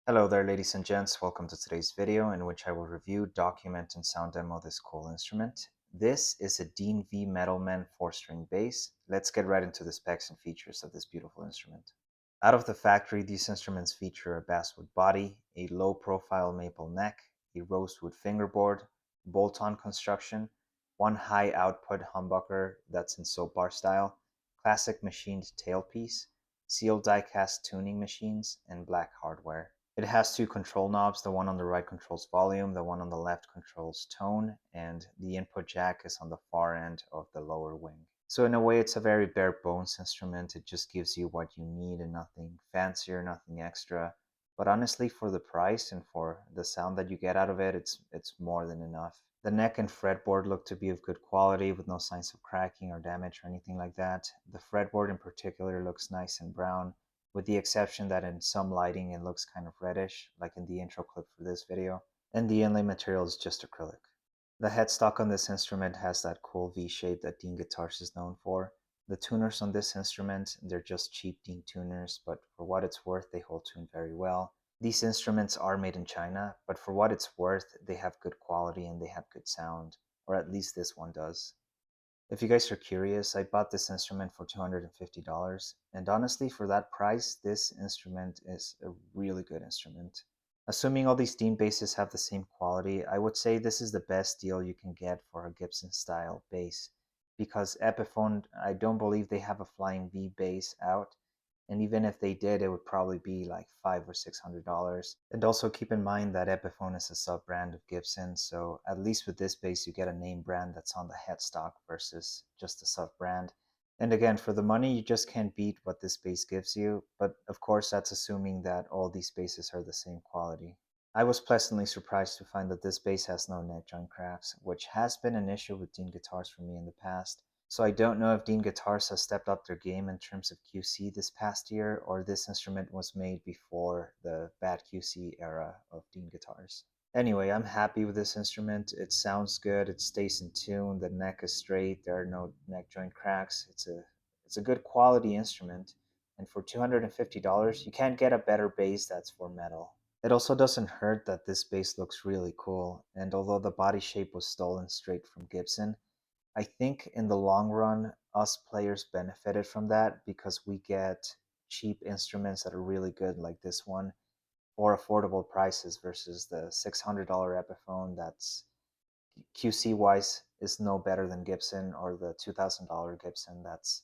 Hello there, ladies and gents. Welcome to today's video in which I will review, document, and sound demo this cool instrument. This is a Dean V Metalman 4-string bass. Let's get right into the specs and features of this beautiful instrument. Out of the factory, these instruments feature a basswood body, a low-profile maple neck, a rosewood fingerboard, bolt-on construction, one high-output humbucker that's in soap bar style, classic machined tailpiece, sealed die-cast tuning machines, and black hardware. It has two control knobs. The one on the right controls volume, the one on the left controls tone, and the input jack is on the far end of the lower wing. So in a way, it's a very bare bones instrument. It just gives you what you need and nothing fancier, nothing extra. But honestly, for the price and for the sound that you get out of it, it's more than enough. The neck and fretboard look to be of good quality with no signs of cracking or damage or anything like that. The fretboard in particular looks nice and brown, with the exception that in some lighting it looks kind of reddish, like in the intro clip for this video, and the inlay material is just acrylic. The headstock on this instrument has that cool V shape that Dean Guitars is known for. The tuners on this instrument, they're just cheap Dean tuners, but for what it's worth, they hold tune very well. These instruments are made in China, but for what it's worth, they have good quality and they have good sound, or at least this one does. If you guys are curious, I bought this instrument for $250, and honestly, for that price, this instrument is a really good instrument. Assuming all these Dean basses have the same quality, I would say this is the best deal you can get for a Gibson style bass, because Epiphone, I don't believe they have a Flying V bass out, and even if they did, it would probably be like $500 or $600. And also keep in mind that Epiphone is a sub-brand of Gibson, so at least with this bass you get a name brand that's on the headstock versus just a sub-brand. And again, for the money, you just can't beat what this bass gives you, but of course that's assuming that all these basses are the same quality. I was pleasantly surprised to find that this bass has no neck joint cracks, which has been an issue with Dean guitars for me in the past. So I don't know if Dean Guitars has stepped up their game in terms of QC this past year, or this instrument was made before the bad QC era of Dean Guitars. Anyway, I'm happy with this instrument. It sounds good, it stays in tune, the neck is straight, there are no neck joint cracks. It's a good quality instrument, and for $250, you can't get a better bass that's for metal. It also doesn't hurt that this bass looks really cool, and although the body shape was stolen straight from Gibson, I think in the long run, us players benefited from that because we get cheap instruments that are really good like this one for affordable prices versus the $600 Epiphone that's QC wise is no better than Gibson, or the $2,000 Gibson that's,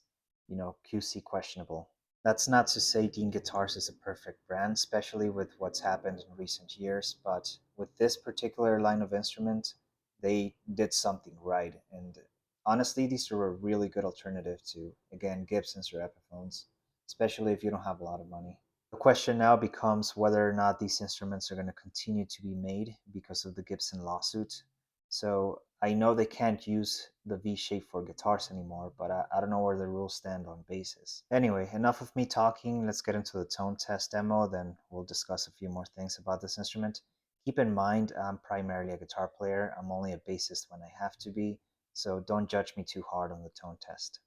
QC questionable. That's not to say Dean Guitars is a perfect brand, especially with what's happened in recent years, but with this particular line of instrument, they did something right. And honestly, these are a really good alternative to, again, Gibsons or Epiphones, especially if you don't have a lot of money. The question now becomes whether or not these instruments are going to continue to be made because of the Gibson lawsuit. So I know they can't use the V shape for guitars anymore, but I don't know where the rules stand on basses. Anyway, enough of me talking. Let's get into the tone test demo, then we'll discuss a few more things about this instrument. Keep in mind, I'm primarily a guitar player. I'm only a bassist when I have to be, so don't judge me too hard on the tone test.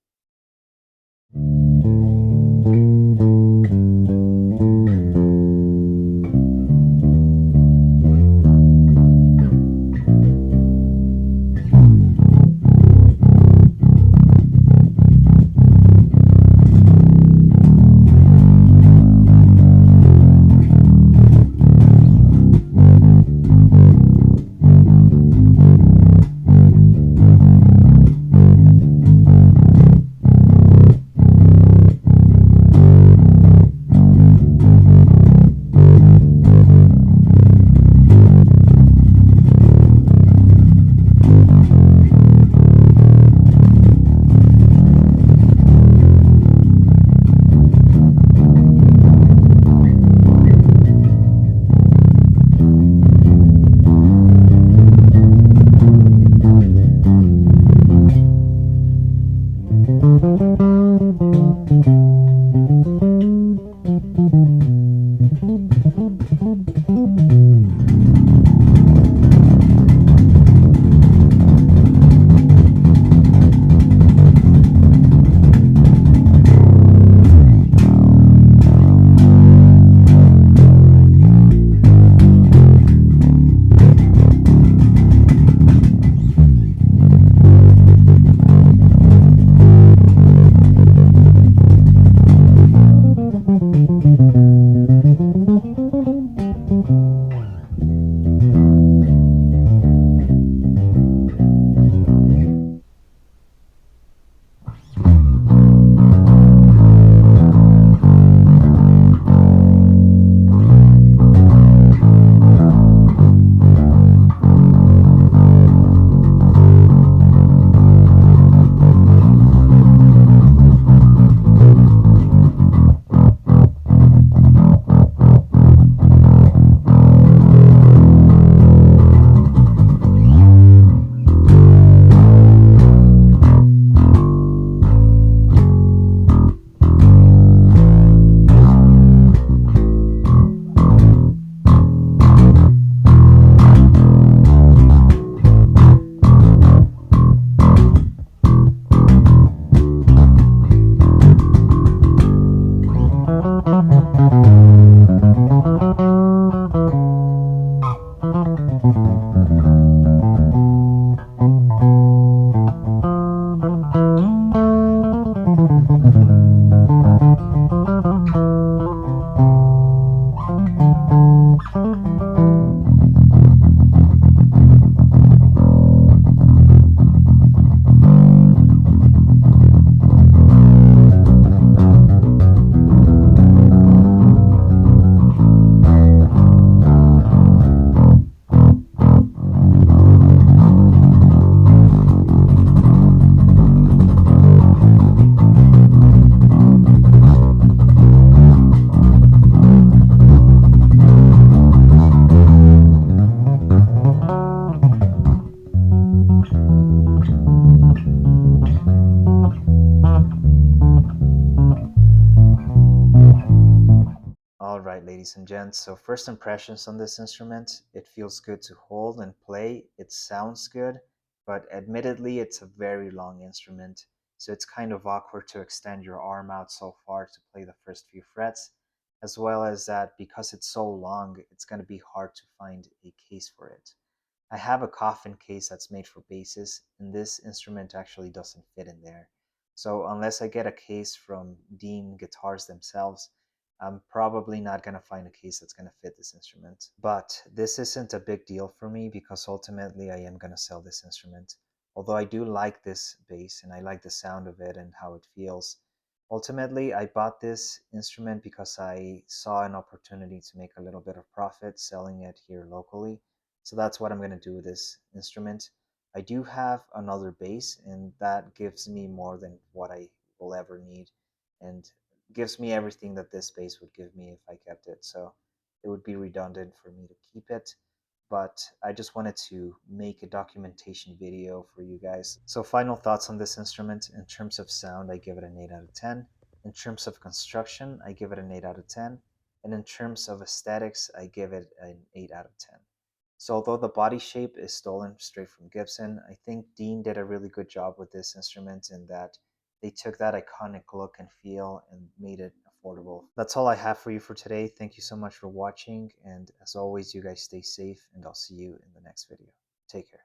ladies and gents. So first impressions on this instrument, it feels good to hold and play. It sounds good, but admittedly, it's a very long instrument. So it's kind of awkward to extend your arm out so far to play the first few frets, as well as that because it's so long, it's going to be hard to find a case for it. I have a coffin case that's made for basses, and this instrument actually doesn't fit in there. So unless I get a case from Dean Guitars themselves, I'm probably not going to find a case that's going to fit this instrument. But this isn't a big deal for me because ultimately I am going to sell this instrument. Although I do like this bass and I like the sound of it and how it feels. Ultimately, I bought this instrument because I saw an opportunity to make a little bit of profit selling it here locally. So that's what I'm going to do with this instrument. I do have another bass, and that gives me more than what I will ever need, and gives me everything that this bass would give me if I kept it. So it would be redundant for me to keep it. But I just wanted to make a documentation video for you guys. So final thoughts on this instrument. In terms of sound, I give it an 8 out of 10. In terms of construction, I give it an 8 out of 10. And in terms of aesthetics, I give it an 8 out of 10. So although the body shape is stolen straight from Gibson, I think Dean did a really good job with this instrument in that they took that iconic look and feel and made it affordable. That's all I have for you for today. Thank you so much for watching, and as always, you guys stay safe, and I'll see you in the next video. Take care.